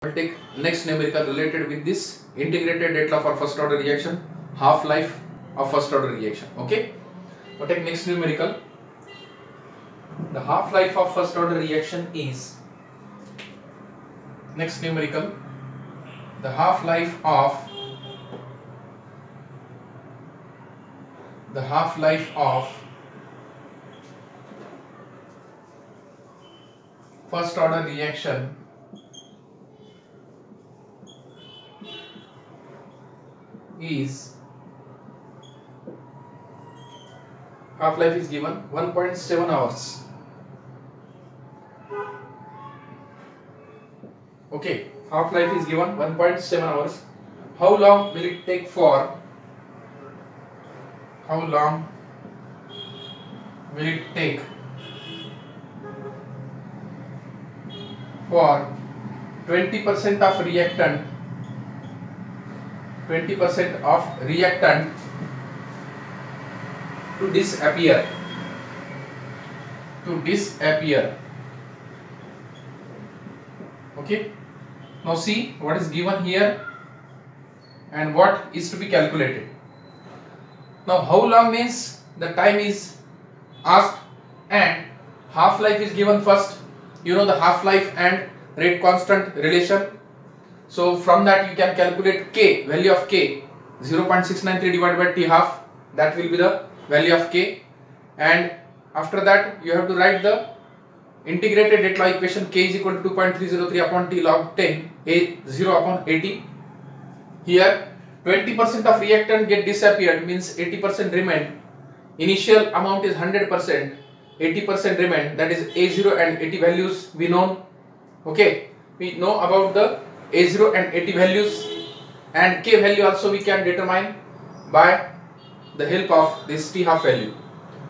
We'll take next numerical related with this integrated rate law for first order reaction, half life of first order reaction. Okay, we'll take next numerical. The half life of first order reaction is next numerical. The half life of first order reaction is half life is given 1.7 hours. Okay, half life is given 1.7 hours. How long will it take for 20% of reactant to disappear. Okay, now see what is given here and what is to be calculated. Now how long means the time is asked and half life is given first. You know the half life and rate constant relation. So from that you can calculate K, value of K, 0.693 divided by T half, that will be the value of K. And after that you have to write the integrated rate law equation. K is equal to 2.303 upon T log 10, A0 upon 80. Here 20% of reactant get disappeared, means 80% remain. Initial amount is 100%, 80% remain, that is A0 and 80 values we know. Okay, we know about the A0 and 80 values, and K value also we can determine by the help of this T half value.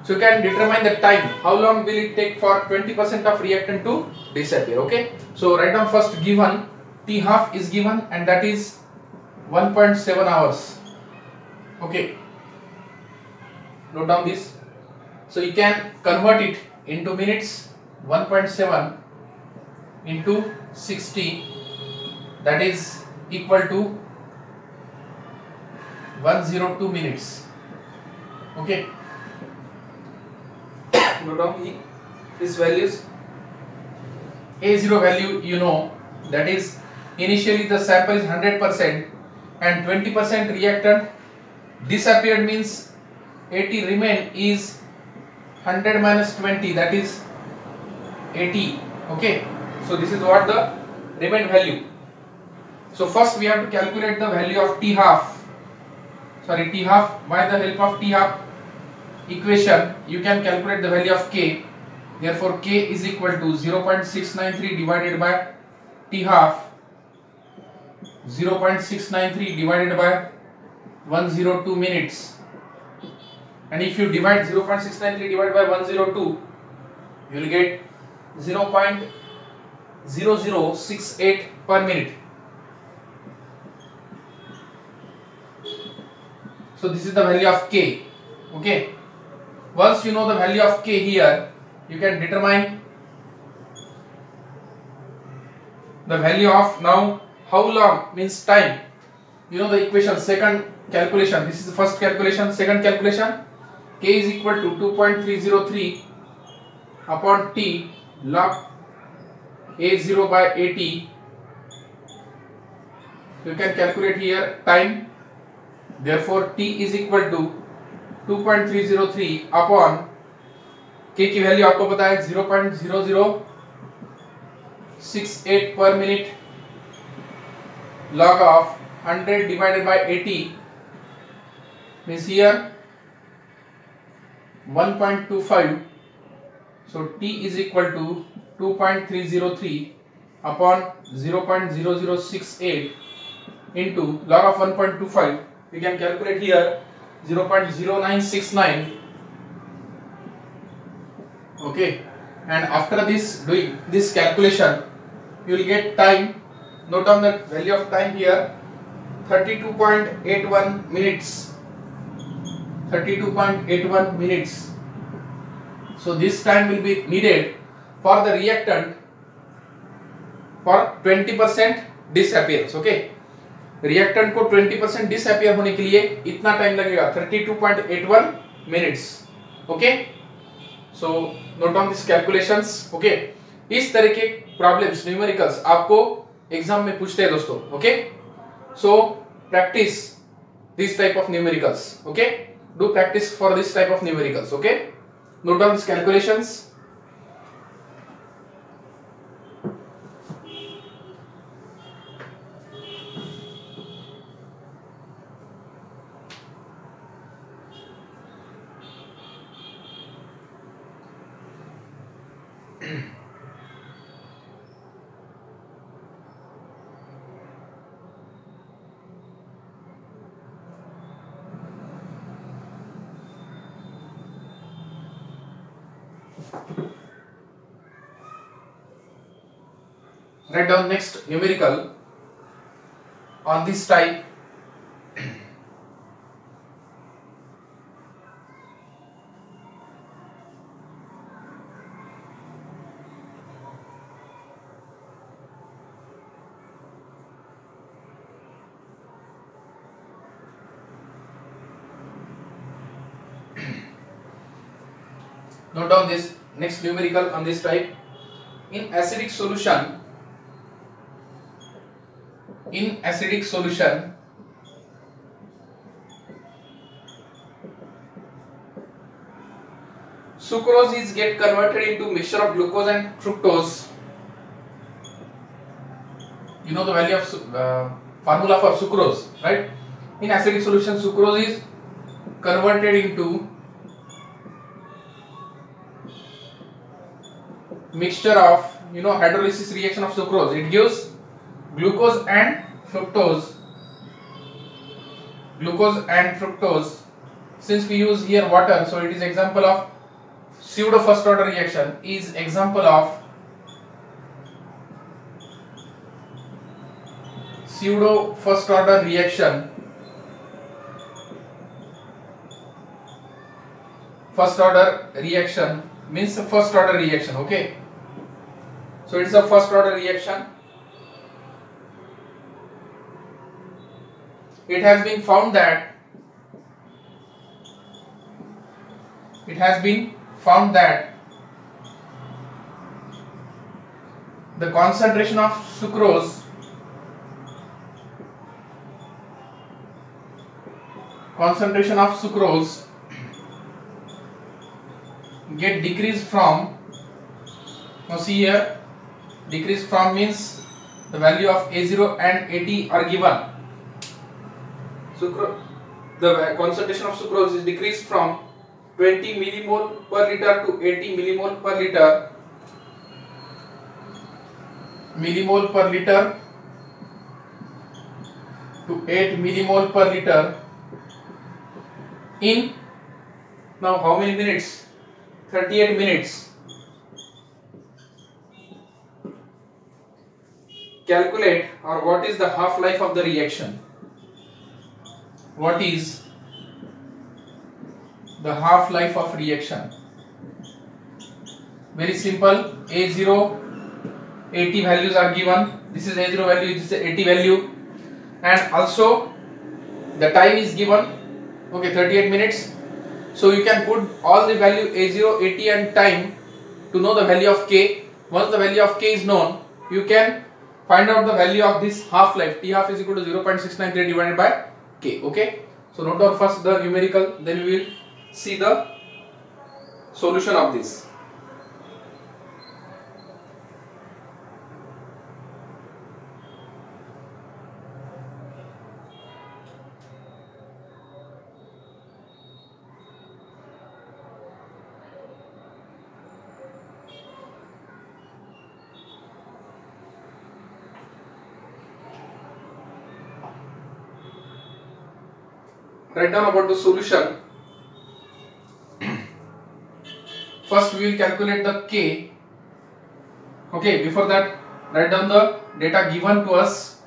So you can determine the time, how long will it take for 20% of reactant to disappear. Okay, so write down first given T half is given and that is 1.7 hours. Okay, note down this. So you can convert it into minutes. 1.7 into 60, that is equal to 102 minutes. Okay, note down these values. A0 value you know, that is initially the sample is 100% and 20% reactant disappeared, means 80 remain is 100 minus 20, that is 80. Okay, so this is what the remain value. So first we have to calculate the value of T half by the help of T half equation. You can calculate the value of K. Therefore K is equal to 0.693 divided by T half, 0.693 divided by 102 minutes, and if you divide 0.693 divided by 102, you will get 0.0068 per minute. So this is the value of K. Okay, once you know the value of K here, you can determine the value of now how long means time. You know the equation, second calculation, this is the first calculation, second calculation. K is equal to 2.303 upon T log A0 by 80. You can calculate here time. Therefore T is equal to 2.303 upon K की value आपको पता है 0.0068 per minute, log of 100 divided by 80 means here 1.25. So T is equal to 2.303 upon 0.0068 into log of 1.25. We can calculate here 0.0969. Okay, and after this doing this calculation, you will get time. Note down the value of time here, 32.81 minutes. 32.81 minutes. So this time will be needed for the reactant for 20% disappearance. Okay, reactant को 20% disappear होने के लिए इतना time लगेगा 32.81 minutes. Okay, so note down this calculations. Okay, इस तरह के problems numericals आपको एग्जाम में पूछते हैं दोस्तों। Okay, so practice this type of numericals. Okay, do practice for this type of numericals. Okay, note down this calculations. Write down next numerical on this type. Note down this next numerical on this type. In acidic solution, sucrose is get converted into mixture of glucose and fructose. You know the value of formula for sucrose, right? In acidic solution, sucrose is converted into mixture of, hydrolysis reaction of sucrose. It gives glucose and fructose. Since we use here water, so it is example of pseudo first order reaction. Is example of pseudo first order reaction. First order reaction means first order reaction. Okay, so it's a first order reaction. It has been found that the concentration of sucrose get decreased from, now see here, decreased from means the value of A0 and AT are given. The concentration of sucrose is decreased from 20 millimole per liter to 80 millimole per liter. To 8 millimole per liter in, now how many minutes? 38 minutes. Calculate, or what is the half life of the reaction? What is the half life of reaction? Very simple. A0, AT values are given. This is A0 value, this is AT value, and also the time is given. Okay, 38 minutes. So you can put all the value A0, AT and time to know the value of K. Once the value of K is known, you can find out the value of this half life. T half is equal to 0.693 divided by K. Okay, so note down first the numerical, then we will see the solution of this. Write down about the solution. First we will calculate the K. Okay, before that write down the data given to us.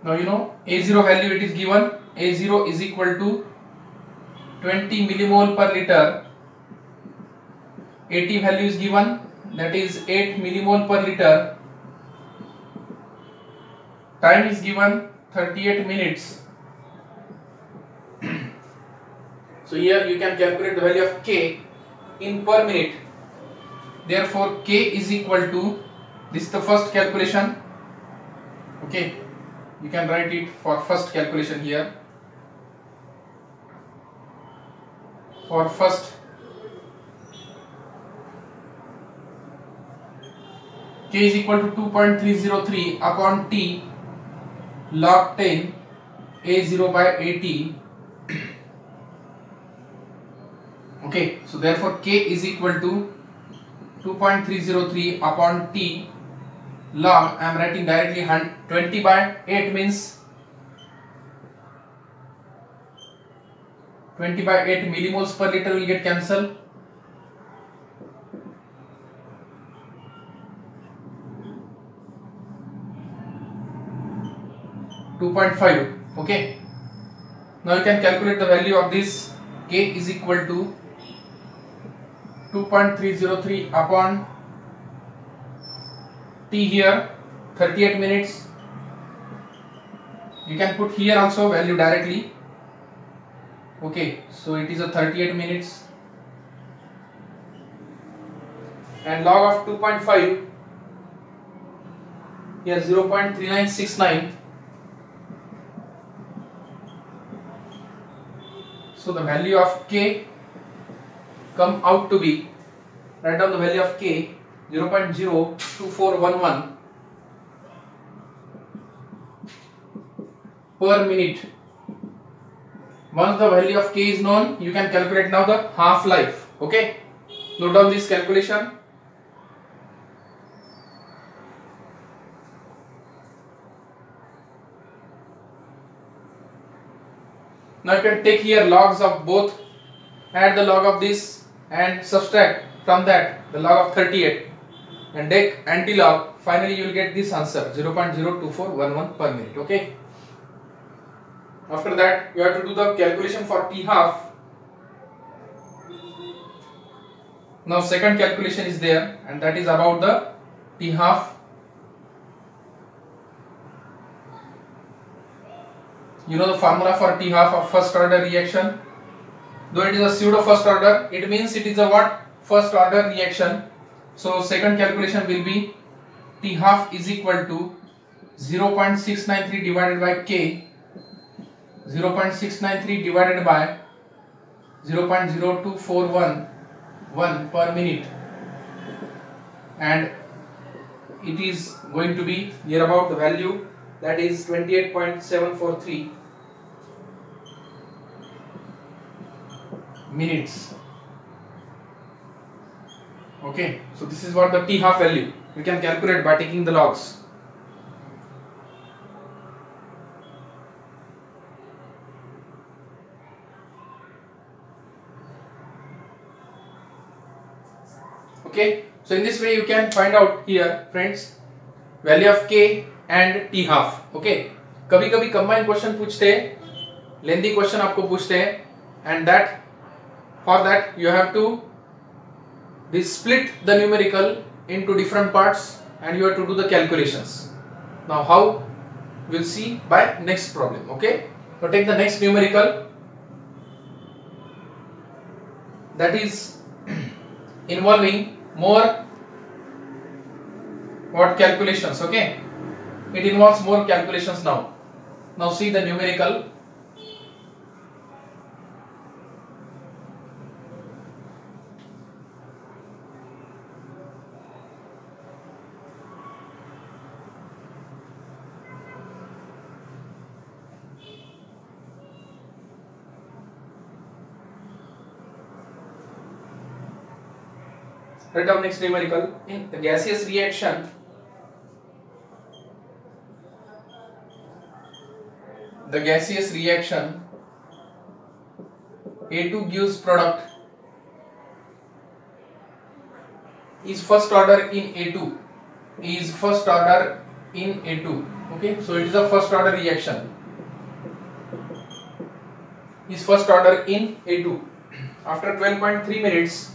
Now A0 value, it is given. A0 is equal to 20 millimole per liter. AT value is given, that is 8 millimole per liter. time is given 38 minutes. So here you can calculate the value of k in per minute. Therefore k is equal to, this is the first calculation. Okay, you can write it for first calculation here. For first, k is equal to 2.303 upon t log 10 a0 by at. Okay, so therefore k is equal to 2.303 upon t log, I am writing directly 20 by 8 means 20 by 8 millimoles per liter will get cancelled. Okay, now you can calculate the value of this. K is equal to 2.303 upon t here 38 minutes. You can put here also value directly. Okay, so it is a 38 minutes, and log of 2.5 here 0.3969. So the value of k come out to be, write down the value of k 0.02411 per minute. Once the value of k is known, you can calculate now the half life. Okay, note down this calculation. Now you can take here logs of both, add the log of this and subtract from that the log of 38 and take anti-log. Finally you will get this answer 0.02411 per minute. Okay. After that you have to do the calculation for t half. Now second calculation is there, and that is about the t half. You know the formula for t half of first order reaction. Though it is a pseudo first order, it means it is a what? First order reaction. So second calculation will be t half is equal to 0.693 divided by k, 0.693 divided by 0.0241 per minute, and it is going to be near about the value, that is 28.743 minutes. Okay, so this is what the t half value we can calculate by taking the logs. Okay, so in this way you can find out here friends value of k and t half. Okay, कभी कभी combined question पूछते हैं, lengthy question आपको पूछते हैं, and that for that you have to split the numerical into different parts and you have to do the calculations. Now how, we'll see by next problem. Okay, so take the next numerical, that is involving more what calculations. Okay, it involves more calculations now. Now see the numerical. Write down next numerical. In the gaseous reaction, A2 gives product is first order in A2, okay, so it is a first order reaction, is first order in A2. After 12.3 minutes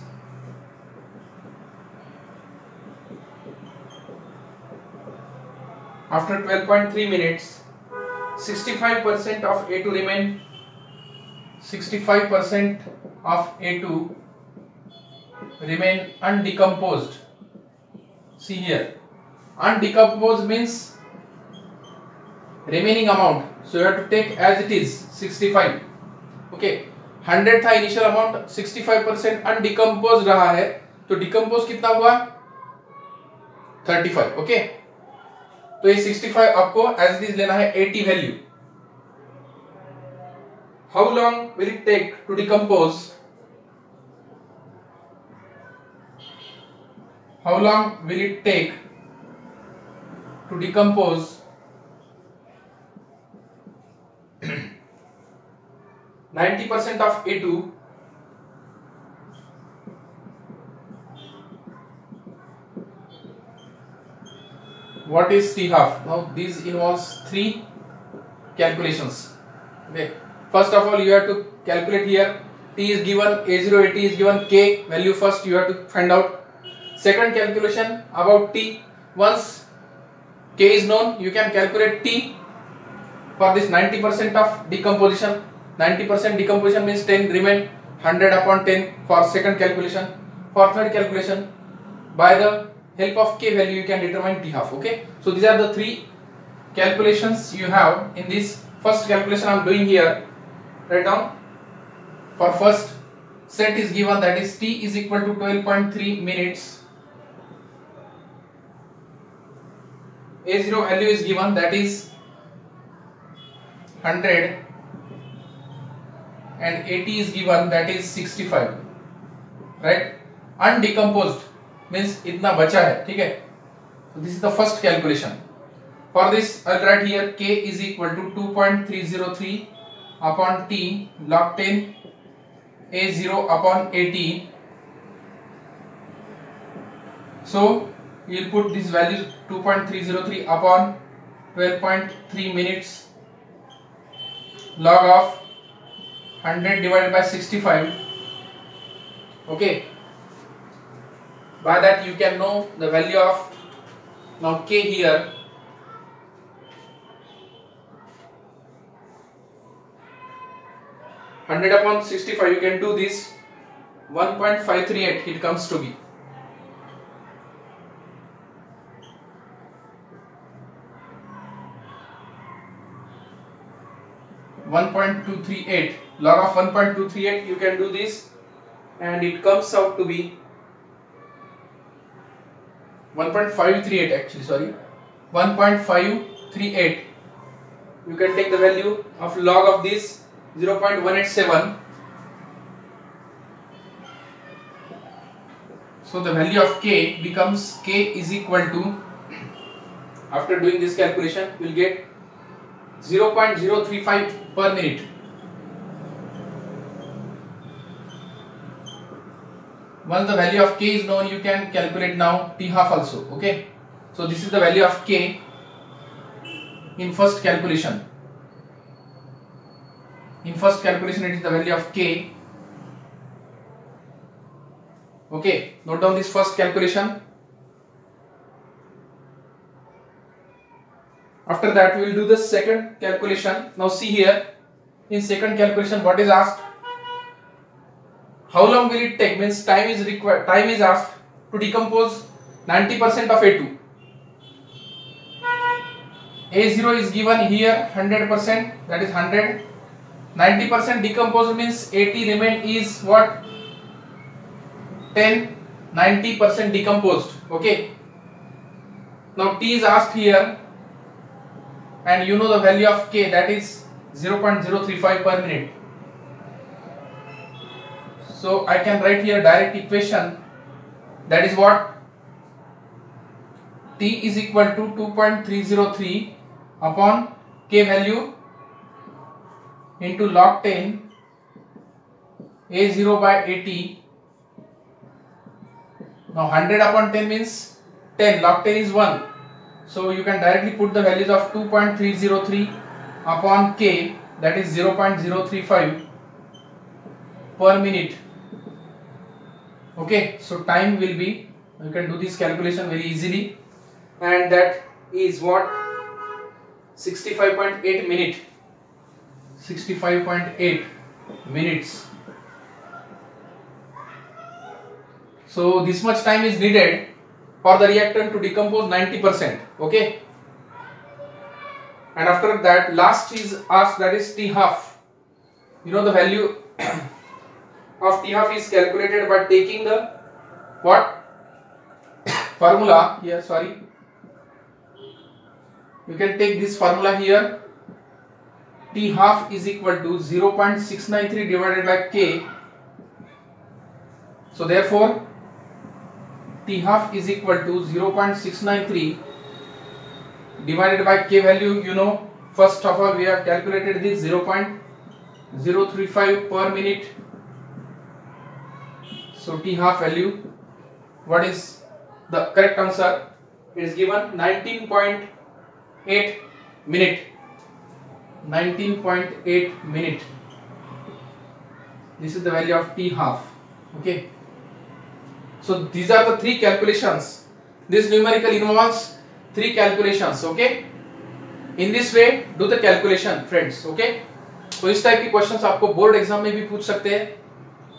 After 12.3 minutes, 65% of A2 remain. 65% of A2 remain undecomposed. See here, undecomposed means remaining amount. So you have to take as it is 65. Okay, 100 था initial amount, 65% undecomposed रहा है, तो decompose कितना हुआ 35. Okay, तो ये 65 आपको as it is लेना है 80 value. How long will it take to decompose? How long will it take to decompose 90% of A2 what is T half? Now this involves 3 calculations. Okay, first of all you have to calculate here. T is given, A0 AT is given, K value first you have to find out. Second calculation about T, once K is known you can calculate T for this 90% of decomposition. 90% decomposition means 10 remain, 100 upon 10 for second calculation. For third calculation, by the help of K value you can determine T half. Okay, so these are the 3 calculations you have in this first calculation I am doing here. Write down. For first set is given, that is T is equal to 12.3 minutes. A0 value is given, that is 100, and AT is given, that is 65. right? Undecomposed means इतना बचा है, ठीक है? So this is the first calculation. For this I'll write here K is equal to 2.303 upon T log 10 A0 upon AT. So you'll put this value 2.303 upon 12.3 minutes log of 100 divided by 65. Okay, by that you can know the value of now K here. Hundred upon 65, you can do this. 1.538 it comes to be. Log of 1.238 you can do this, and it comes out to be 1.538 actually, sorry, 1.538. You can take the value of log of this 0.187. So the value of K becomes K is equal to, after doing this calculation you will get 0.035 per minute. Once the value of K is known, you can calculate now T half also. Okay, so this is the value of K in first calculation. In first calculation it is the value of K. Okay, note down this first calculation. After that we will do the second calculation. Now see here, in second calculation what is asked? How long will it take? Means time is required. Time is asked to decompose 90% of A2. A0 is given here 100%, that is 100. 90% decomposed means 80 remain is what? 10. 90% decomposed. Okay. Now T is asked here, and you know the value of K, that is 0.035 per minute. So I can write here direct equation, that is what? T is equal to 2.303 upon K value into log 10 A0 by 80. Now 100 upon 10 means 10, log 10 is 1. So you can directly put the values of 2.303 upon K, that is 0.035 per minute. Okay, so time will be, you can do this calculation very easily, and that is what? 65.8 minute, 65.8 minutes. So this much time is needed for the reactant to decompose 90%. Okay, and after that last is asked, that is T half. You know the value of T half is calculated by taking the what formula here, sorry, you can take this formula here. T half is equal to 0.693 divided by K. So therefore T half is equal to 0.693 divided by K value. You know, first of all we have calculated this 0.035 per minute. So T half value, what is the correct answer? It is given 19.8 minute. 19.8 minute. This is the value of T half. Okay. So these are the three calculations. This numerical involves three calculations. Okay. In this way do the calculation friends. Okay. तो इस type के questions आपको board exam में भी पूछ सकते हैं.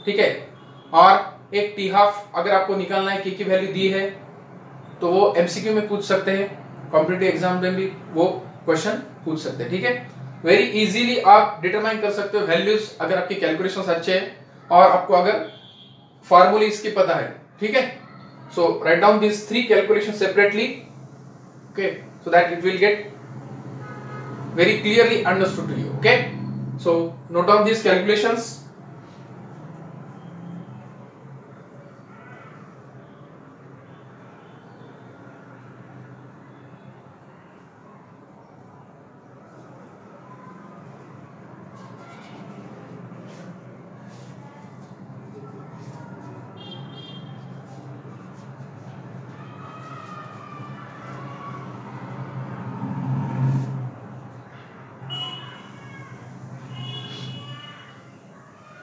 ठीक है. और एक टी हाफ अगर आपको निकालना है की वैल्यू दी है तो वो एमसीक्यू में पूछ सकते हैं. कॉम्पिटिटिव एग्जाम में भी वो क्वेश्चन पूछ सकते हैं. ठीक है. वेरी इजीली आप डिटरमाइन कर सकते हो वैल्यूज अगर आपके कैलकुलेशंस अच्छे हैं और आपको अगर फार्मूले इसके पता है. ठीक है. So write down this three calculation separately. Okay, so that it will get very clearly understood to you. Okay, so note down these calculations.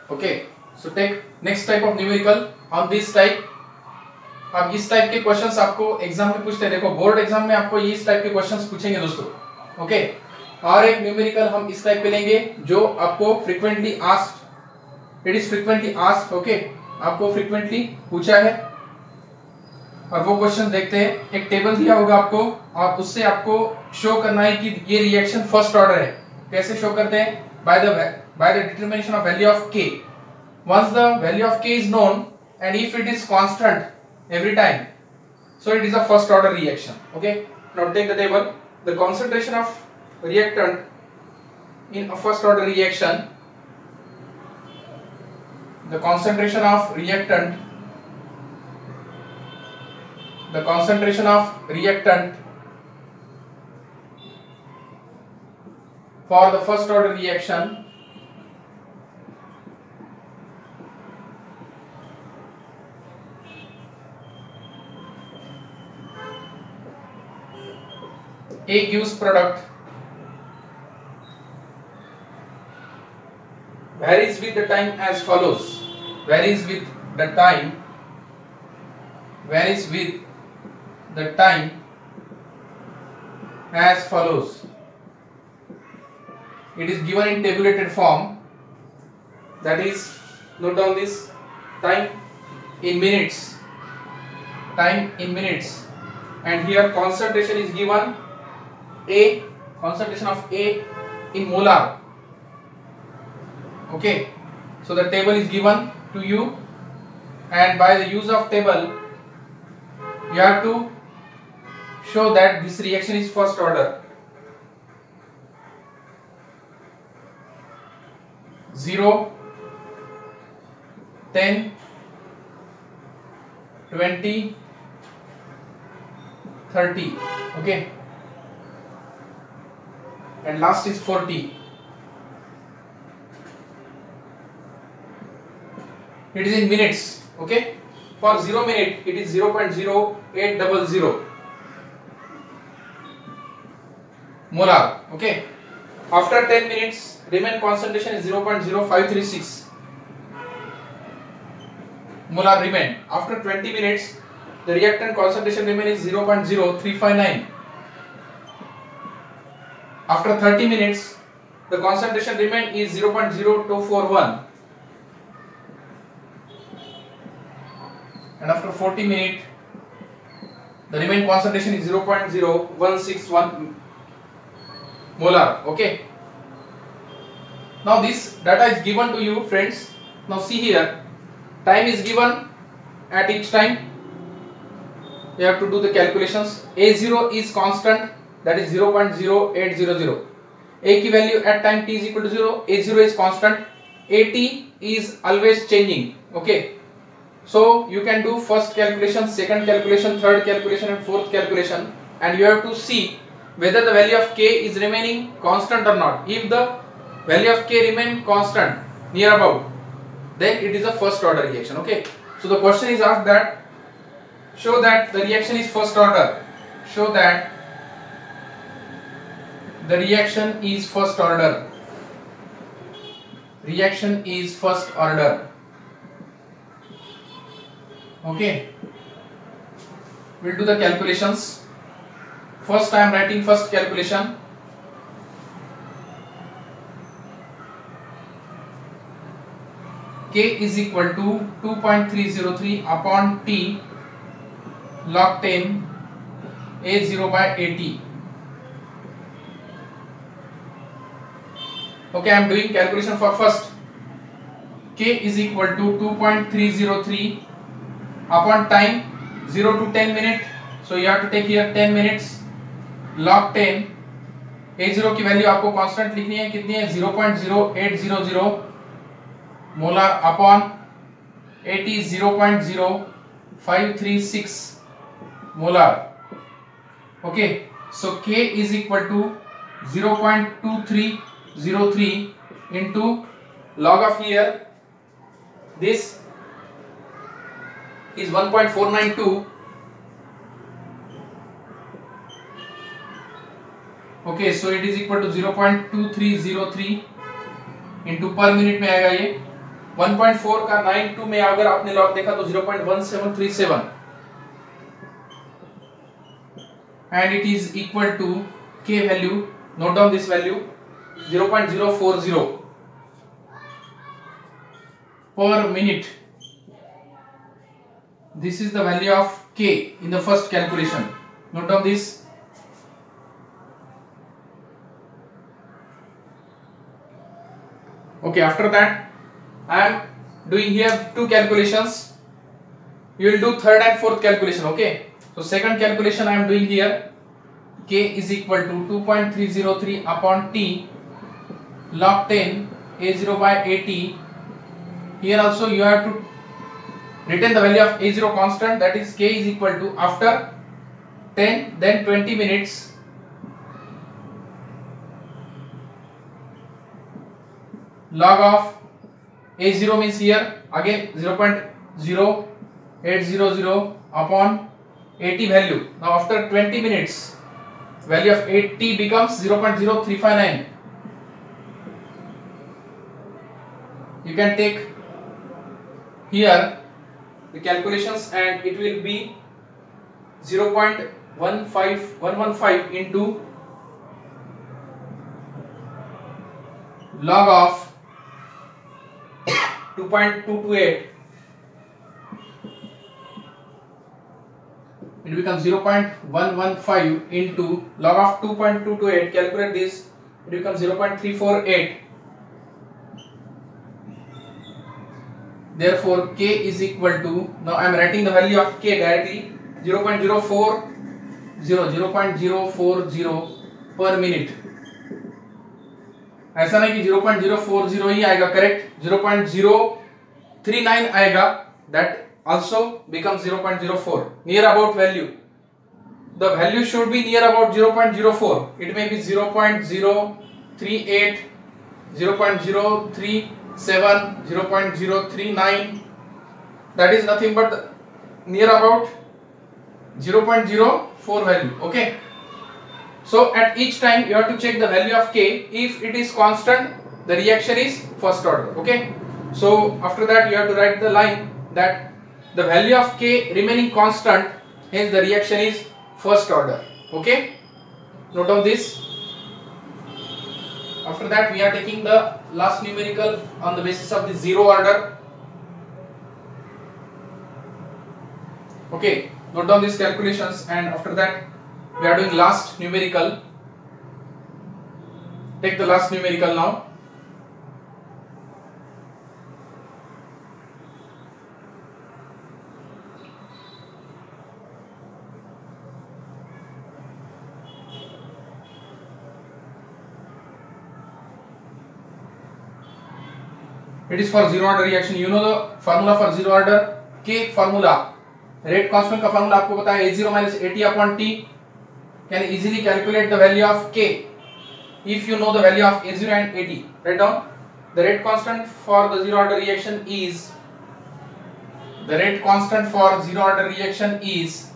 Okay, so take next type of numerical on this type. अब इस type के questions आपको exam में पूछते हैं. देखो board exam में आपको इस टाइप के क्वेश्चंस पूछेंगे दोस्तों. ओके, और एक न्यूमेरिकल हम इस टाइप पे लेंगे जो आपको frequently asked, it is frequently asked. Okay, आपको फ्रीक्वेंटली पूछा है और वो क्वेश्चन देखते हैं. एक टेबल दिया होगा आपको और उससे आपको शो करना है कि ये रिएक्शन फर्स्ट ऑर्डर है. कैसे शो करते हैं? by the determination of value of K. Once the value of K is known and if it is constant every time, so it is a first order reaction. Okay, now take the table. The concentration of reactant in a first order reaction, the concentration of reactant for the first order reaction A gives product varies with the time as follows. Varies with the time as follows. It is given in tabulated form, that is, note down this time in minutes, and here concentration is given A, concentration of A in molar. Okay, so the table is given to you and by the use of table you have to show that this reaction is first order. 0, 10, 20, 30. Okay, and last is 40. It is in minutes. Okay, for 0 minute it is 0.0800 molar. Okay, after 10 minutes remain concentration is 0.0536 molar remain. After 20 minutes the reactant concentration remain is 0.0359. After 30 minutes, the concentration remain is 0.0241, and after 40 minutes, the remain concentration is 0.0161 molar. Okay. Now this data is given to you, friends. Now see here, time is given at each time. You have to do the calculations. A0 is constant, that is 0.0800. A key value at time t is equal to 0. A0 is constant. At is always changing. Okay. So you can do first calculation, second calculation, third calculation and fourth calculation, and you have to see whether the value of k is remaining constant or not. If the value of k remain constant near about, then it is a first order reaction. Okay. So the question is asked that show that the reaction is first order. Show that the reaction is first order. Reaction is first order. Okay. We'll do the calculations. First I am writing first calculation. K is equal to 2.303 upon T log 10 A0 by AT. Okay, I am doing calculation for first. K is equal to 2.303 upon time 0 to 10 minutes. So you have to take here 10 minutes log 10. A0 की value आपको constant लिखनी है, कितनी है 0.0800 molar upon AT 0.0536 molar. Okay, so K is equal to 0.2303 into log of here, this is 1.492. Okay, so it is equal to 0.2303 into per minute में आएगा ये 1.4 का 92 में अगर आपने लॉग देखा तो 0.1737 and it is equal to K value. Note down this value 0.040 per minute. This is the value of K in the first calculation. Note down this. Okay, after that I am doing here two calculations. You will do third and fourth calculation. Okay, so second calculation I am doing here. K is equal to 2.303 upon T log 10 A0 by AT. Here also you have to retain the value of A0 constant, that is K is equal to after 10 then 20 minutes log of A0 means here again 0.0800 upon AT value. Now after 20 minutes value of AT becomes 0.0359. You can take here the calculations and it will be 0.115 into log of 2.228. It becomes 0.115 into log of 2.228. Calculate this. It becomes 0.348. Therefore, K is equal to, now I am writing the value of K directly, 0.040 per minute. ऐसा नहीं कि 0.040 ही आएगा, correct 0.039 आएगा, that also becomes 0.04, near about value. The value should be near about 0.04. It may be 0.038, 0.037, 0.039. That is nothing but near about 0.04 value. Okay. So at each time you have to check the value of K. If it is constant, the reaction is first order. Okay. So after that you have to write the line that the value of K remaining constant, hence the reaction is first order. Okay. Note down this. After that we are taking the last numerical on the basis of the zero order. Okay, note down these calculations, and after that we are doing last numerical. Take the last numerical now. It is for zero order reaction. You know the formula for zero order, K formula. Rate constant का formula आपको पता है, A0 minus AT upon T. Can easily calculate the value of K if you know the value of A0 and AT. Write down. The rate constant for the zero order reaction is, the rate constant for zero order reaction is,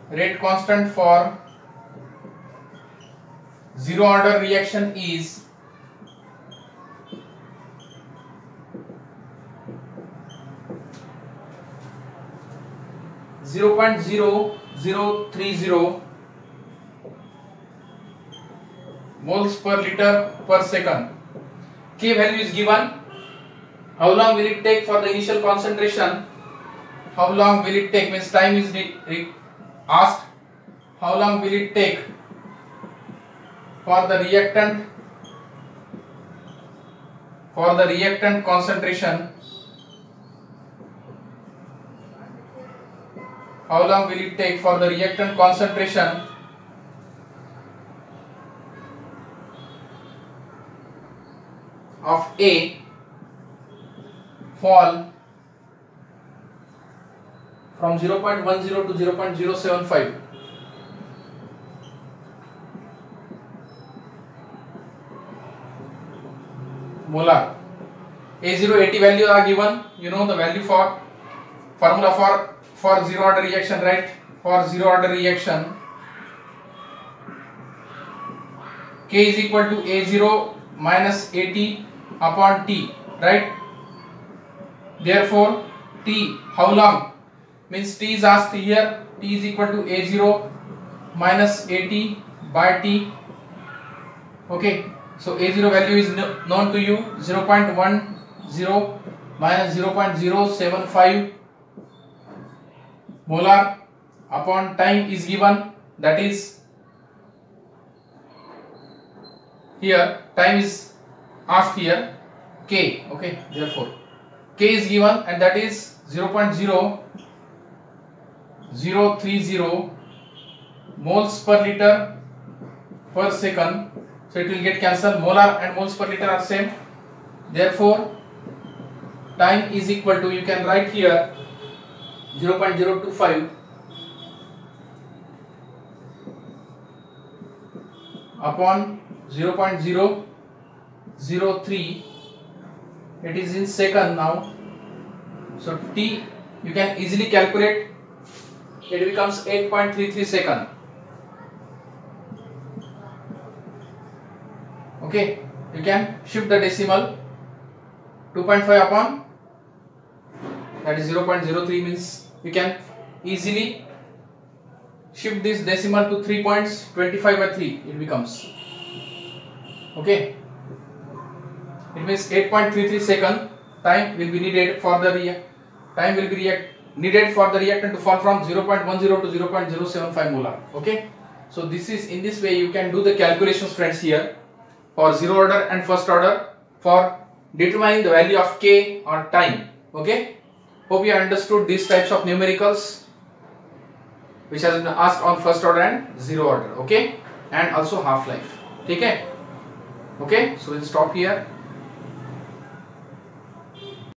rate constant for zero order reaction is 0.0030 moles per liter per second. K value is given. How long will it take for the initial concentration? How long will it take means time is asked. How long will it take for the reactant concentration? How long will it take for the reactant concentration of A fall from 0.10 to 0.075? Molar. A0, AT value are given. You know the value for formula for zero order reaction, right? For zero order reaction, K is equal to A0 minus AT upon T, right? Therefore, T, how long? Means T is asked here. T is equal to A0 minus AT by T. Okay, so A0 value is known to you, 0.10 minus 0.075 molar upon time is given, that is here time is asked here, K. Okay, therefore K is given and that is 0.0030 moles per liter per second. So it will get cancelled. Molar and moles per liter are same. Therefore time is equal to, you can write here, 0.025 upon 0.003. It is in second now. So T you can easily calculate. It becomes 8.33 second. Okay, you can shift the decimal. 2.5 upon, that is 0.03, means you can easily shift this decimal to 3 points. 25 by 3 it becomes. Okay, it means 8.33 second time will be needed for the reactant to fall from 0.10 to 0.075 molar. Okay, so this is, in this way you can do the calculations, friends, here for zero order and first order for determining the value of K or time. Okay, hope you understood these types of numericals which has been asked on first order and zero order. Okay, and also half life. Okay, so we'll stop here.